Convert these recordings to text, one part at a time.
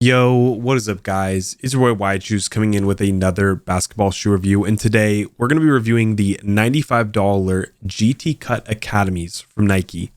Yo, what is up, guys? It's your boy WideShoes coming in with another basketball shoe review, and today we're going to be reviewing the $95 GT Cut Academies from Nike.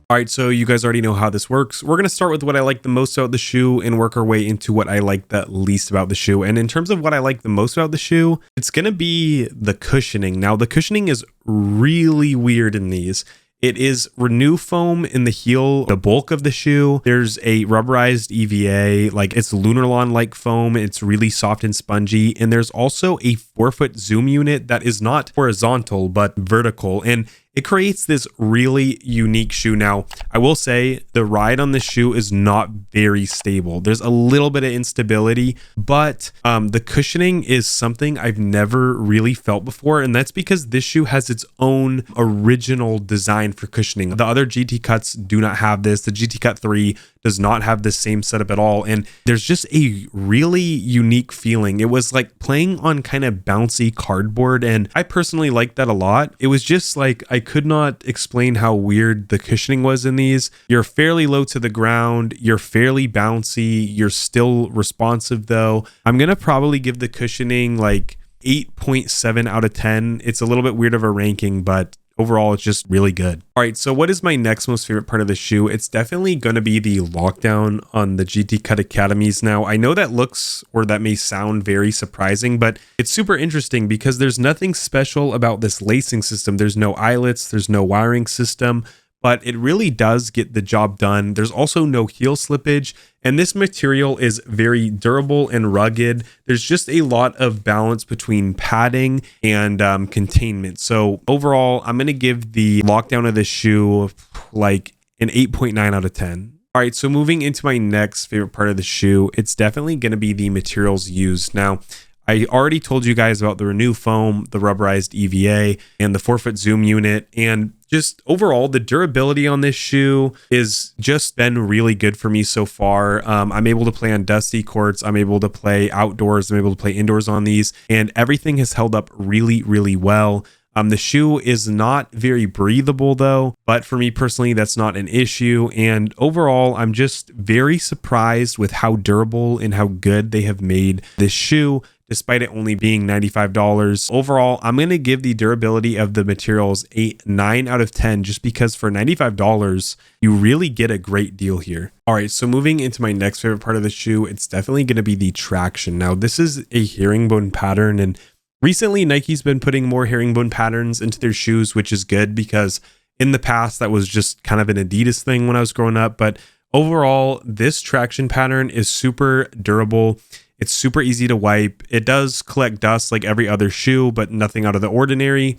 Alright, so you guys already know how this works. We're going to start with what I like the most about the shoe and work our way into what I like the least about the shoe. And in terms of what I like the most about the shoe, it's going to be the cushioning. Now, the cushioning is really weird in these. It is Renew foam in the heel, the bulk of the shoe. There's a rubberized EVA, like it's Lunarlon-like foam. It's really soft and spongy. And there's also a 4-foot zoom unit that is not horizontal, but vertical. And it creates this really unique shoe. Now, I will say the ride on the shoe is not very stable. There's a little bit of instability, but the cushioning is something I've never really felt before. And that's because this shoe has its own original design for cushioning. The other GT Cuts do not have this. The GT Cut 3 does not have this same setup at all. And there's just a really unique feeling. It was like playing on kind of bouncy cardboard. And I personally liked that a lot. It was just like, I could not explain how weird the cushioning was in these. You're fairly low to the ground. You're fairly bouncy. You're still responsive though. I'm going to probably give the cushioning like 8.7 out of 10. It's a little bit weird of a ranking, but overall, it's just really good. All right, so what is my next most favorite part of the shoe? It's definitely going to be the lockdown on the GT Cut Academies. Now, I know that looks, or that may sound very surprising, but it's super interesting because there's nothing special about this lacing system. There's no eyelets, there's no wiring system, but it really does get the job done. There's also no heel slippage, and this material is very durable and rugged. There's just a lot of balance between padding and containment. So overall, I'm going to give the lockdown of this shoe like an 8.9 out of 10. All right, so moving into my next favorite part of the shoe, it's definitely going to be the materials used. Now, I already told you guys about the Renew foam, the rubberized EVA, and the 4-foot zoom unit. And just overall, the durability on this shoe is just been really good for me so far. I'm able to play on dusty courts. I'm able to play outdoors. I'm able to play indoors on these. And everything has held up really, really well. The shoe is not very breathable though, but for me personally, that's not an issue. And overall, I'm just very surprised with how durable and how good they have made this shoe, despite it only being $95. Overall, I'm going to give the durability of the materials a 9 out of 10, just because for $95, you really get a great deal here. All right, so moving into my next favorite part of the shoe, it's definitely going to be the traction. Now, this is a herringbone pattern, and recently Nike's been putting more herringbone patterns into their shoes, which is good because in the past, that was just kind of an Adidas thing when I was growing up. But overall, this traction pattern is super durable. It's super easy to wipe. It does collect dust like every other shoe, but nothing out of the ordinary.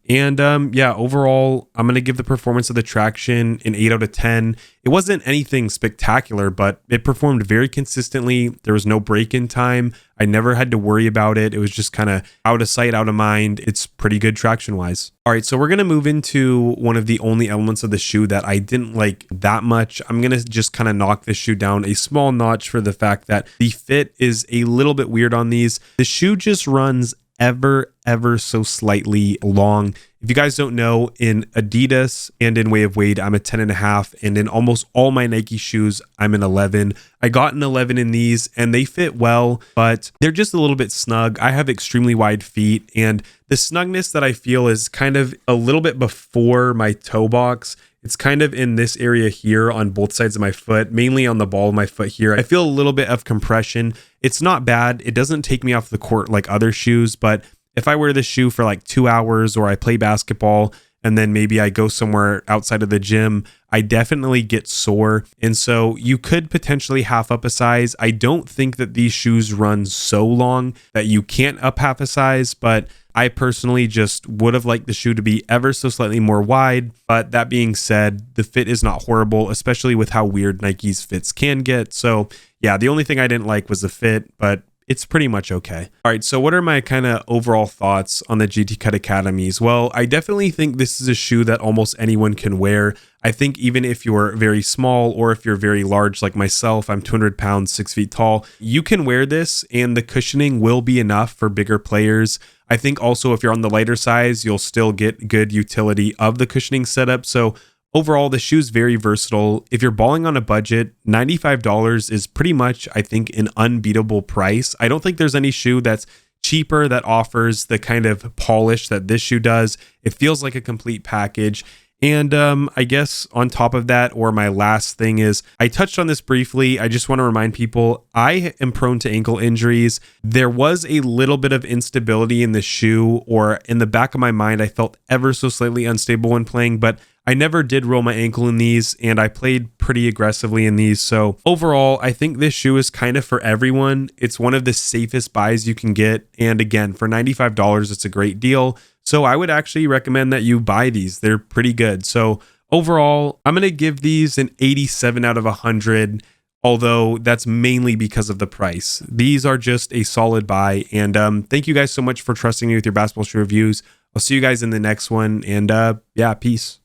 And yeah, overall, I'm going to give the performance of the traction an 8 out of 10. It wasn't anything spectacular, but it performed very consistently. There was no break-in time. I never had to worry about it. It was just kind of out of sight, out of mind. It's pretty good traction-wise. All right, so we're going to move into one of the only elements of the shoe that I didn't like that much. I'm going to just kind of knock this shoe down a small notch for the fact that the fit is a little bit weird on these. The shoe just runs ever so slightly long. If you guys don't know, in Adidas and in Way of Wade, I'm a 10.5, and in almost all my Nike shoes, I'm an 11. I got an 11 in these, and they fit well, but they're just a little bit snug. I have extremely wide feet, and the snugness that I feel is kind of a little bit before my toe box. It's kind of in this area here on both sides of my foot, mainly on the ball of my foot here. I feel a little bit of compression. It's not bad. It doesn't take me off the court like other shoes, but if I wear this shoe for like 2 hours or I play basketball and then maybe I go somewhere outside of the gym, I definitely get sore. And so you could potentially half up a size. I don't think that these shoes run so long that you can't up half a size, but I personally just would have liked the shoe to be ever so slightly more wide. But that being said, the fit is not horrible, especially with how weird Nike's fits can get. So yeah, the only thing I didn't like was the fit, but it's pretty much okay. All right, so what are my kind of overall thoughts on the GT Cut Academies? Well, I definitely think this is a shoe that almost anyone can wear. I think even if you're very small or if you're very large like myself, I'm 200 pounds, 6 feet tall, you can wear this and the cushioning will be enough for bigger players. I think also if you're on the lighter size, you'll still get good utility of the cushioning setup. So overall, the shoe's very versatile. If you're balling on a budget, $95 is pretty much, I think, an unbeatable price. I don't think there's any shoe that's cheaper that offers the kind of polish that this shoe does. It feels like a complete package. And I guess on top of that, or my last thing is, I touched on this briefly. I just want to remind people, I am prone to ankle injuries. There was a little bit of instability in the shoe, or in the back of my mind, I felt ever so slightly unstable when playing, but I never did roll my ankle in these, and I played pretty aggressively in these. So overall, I think this shoe is kind of for everyone. It's one of the safest buys you can get. And again, for $95, it's a great deal. So I would actually recommend that you buy these. They're pretty good. So overall, I'm going to give these an 87 out of 100, although that's mainly because of the price. These are just a solid buy. And thank you guys so much for trusting me with your basketball shoe reviews. I'll see you guys in the next one. And yeah, peace.